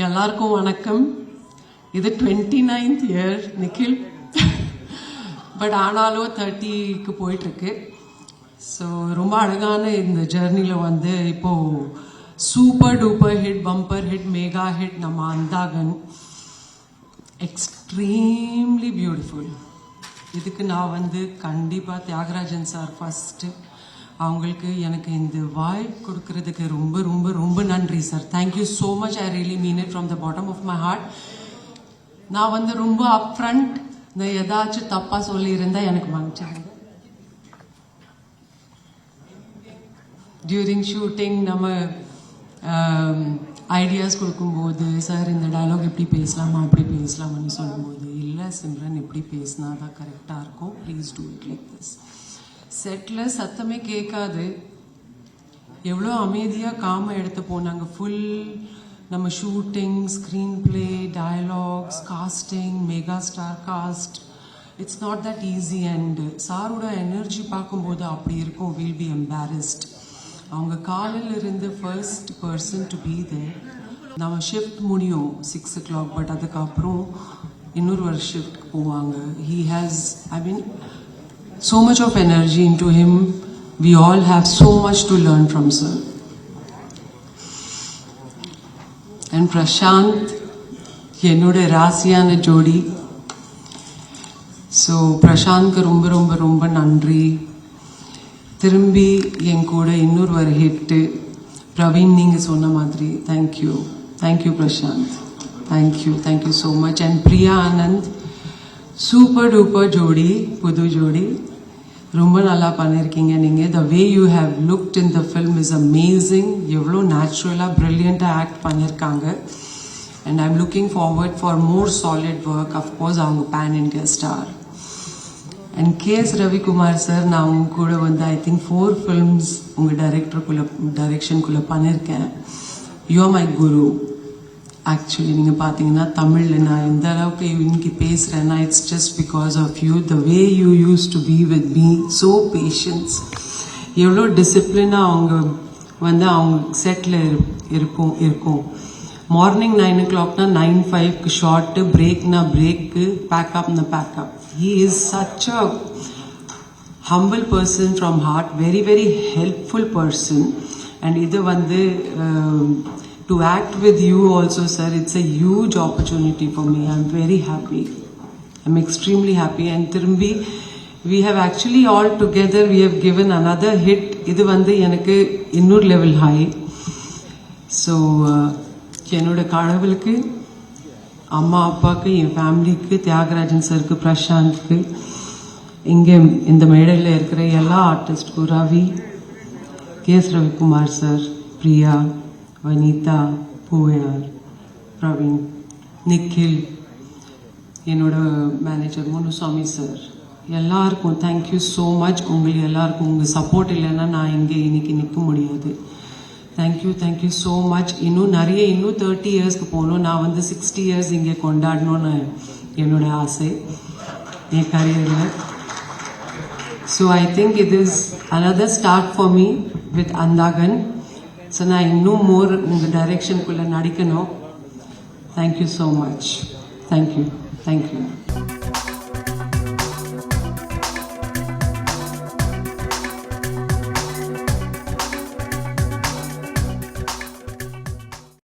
எல்லாருக்கும் வணக்கம். இது 29th இயர் நிக்கில், பட் ஆனாலும் 30க்கு போயிட்டுருக்கு. ஸோ ரொம்ப அழகான இந்த ஜேர்னியில் வந்து இப்போது super duper hit, bumper hit, mega hit நம்ம அந்தாகன், எக்ஸ்ட்ரீம்லி பியூட்டிஃபுல். இதுக்கு நான் வந்து கண்டிப்பாக தியாகராஜன் சார் ஃபஸ்ட்டு அவங்களுக்கு எனக்கு இந்த வாய்ப்பு கொடுக்கறதுக்கு ரொம்ப ரொம்ப ரொம்ப நன்றி sir. Thank you so much. I really mean it from the bottom of my heart. நான் வந்து ரொம்ப அப்ஃப்ரண்ட் இந்த ஏதாச்சும் தப்பாக சொல்லியிருந்தால் எனக்கு மன்னிச்சிடுங்க. டியூரிங் ஷூட்டிங் நம்ம ஐடியாஸ் கொடுக்கும்போது சார் இந்த டயலாக் இப்படி பேசலாமா அப்படி பேசலாமான்னு சொல்லும்போது, இல்லை சிம்ரன் இப்படி பேசினா தான் கரெக்டாக இருக்கும், please do it like this. செட்டில் சத்தமே கேட்காது, எவ்வளோ அமைதியாக காமாக எடுத்து போனாங்க. ஃபுல் நம்ம shooting, screenplay, dialogues, casting, mega star cast, it's not that easy. And சாரோட எனர்ஜி பார்க்கும்போது அப்படி இருக்கும், வில் பி எம்பாரஸ்ட். அவங்க காலையில் இருந்து first person to be there. நம்ம ஷிஃப்ட் முடியும் 6 o'clock, பட் அதுக்கப்புறம் இன்னொரு ஒரு ஷிஃப்ட்க்கு போவாங்க. He has, I mean, so much of energy into him. We all have so much to learn from sir. And Prashant, என்னோட ராசியான ஜோடி. ஸோ பிரசாந்த்க்கு ரொம்ப ரொம்ப ரொம்ப நன்றி. திரும்பி என் கூட இன்னொரு ஒரு ஹிட்டு பிரவீன், நீங்கள் சொன்ன மாதிரி thank you. Thank you Prashanth, thank you so much. And Priya Anand, super duper ஜோடி, புது ஜோடி, ரொம்ப நல்லா பண்ணியிருக்கீங்க நீங்கள். The way you have looked in the film is amazing. எவ்வளோ நேச்சுரலாக ப்ரில்லியண்ட்டாக ஆக்ட் பண்ணியிருக்காங்க. And I am looking forward for more solid work. Of course அவங்க pan India star. And KS Ravikumar sir, நான் உங்க கூட வந்து ஐ திங்க் 4 ஃபில்ம்ஸ் உங்கள் டைரக்ஷனுக்குள்ளே பண்ணியிருக்கேன். You are my guru. Actually நீங்கள் பார்த்தீங்கன்னா தமிழில் நான் எந்த அளவுக்கு இன்னைக்கு பேசுகிறேன்னா, it's just because of you. The way you used to be with me, so patience. எவ்வளோ டிசிப்ளினாக அவங்க வந்து அவங்க செட்டில் இருக்கும். மார்னிங் 9 o'clockனா 9:05க்கு ஷார்ட்டு, பிரேக்னா பிரேக்கு, பேக்கப்னா pack up. He is such a humble person from heart, very very helpful person. And idu vandu to act with you also sir, it's a huge opportunity for me. I'm very happy, I'm extremely happy. And thirumbi we have actually all together we have given another hit. Idu vandu enakku innor level high. So என்னோட கடவுளுக்கு, அம்மா அப்பாவுக்கு, என் ஃபேமிலிக்கு, தியாகராஜன் சருக்கு, பிரசாந்த்க்கு, இங்கே இந்த மேடையில் இருக்கிற எல்லா ஆர்டிஸ்ட்க்கும், ரவி, KS ரவிக்குமார் சார், பிரியா, வனிதா, பூவையார், பிரவீன், நிக்கில், என்னோட மேனேஜர் முனுசாமி சார், எல்லாருக்கும் தேங்க்யூ ஸோ மச். உங்களுக்கு எல்லாருக்கும் உங்கள் சப்போர்ட் இல்லைன்னா நான் இங்கே இன்னைக்கு நிற்க முடியாது. Thank you so much. இன்னும் 30 இயர்ஸ்க்கு போகணும். நான் வந்து 60 இயர்ஸ் இங்கே கொண்டாடணும்னு என்னோட ஆசை என் கரியரில். So I think it is another start for me with Andhagan. So நான் இன்னும் மோர் உங்கள் டைரெக்ஷனுக்குள்ளே நடிக்கணும். Thank you so much. தேங்க்யூ.